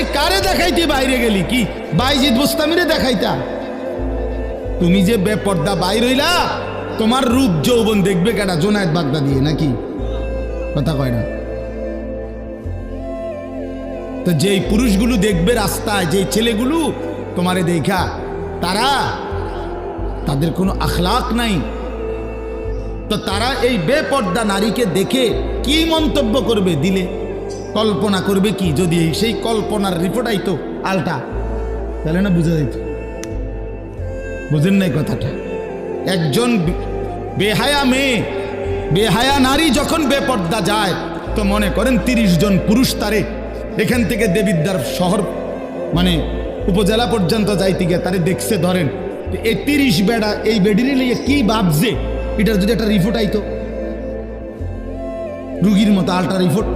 খালি কারে দেখাইতে বাইরে গেলি? কি বাইজিদ বুস্তামিরে দেখাইতা? তুমি যে বেপর্দা বাইর হইলা, তোমার রূপ যৌবন দেখবে কেডা? জোনায়েদ বাগদাদি নাকি? কথা কয় না? তো যেই পুরুষগুলো দেখবে রাস্তায়, যেই ছেলেগুলো তোমারে দেখা, তাদের কোনো আখলাক নাই, তো তারা এই বেপর্দা নারীকে দেখে কি মন্তব্য করবে? দিলে কল্পনা করবে কি? যদি সেই কল্পনার রিপোর্ট আইতো আলটা, তাহলে না বুঝা যাইত। বুঝেন নাই কথাটা? একজন বেহায়া মেয়ে, বেহায়া নারী যখন বেপর্দা যায়, তো মনে করেন 30 জন পুরুষ তারে এখান থেকে দেবিদ্বার শহর মানে উপজেলা পর্যন্ত যাইতে গিয়ে তারে দেখছে, ধরেন এই 30 বেড়া এই বেডিরে লিয়ে কি ভাবছে, এটার যদি একটা রিপোর্ট আইতো রুগীর মতো আলটা রিপোর্ট,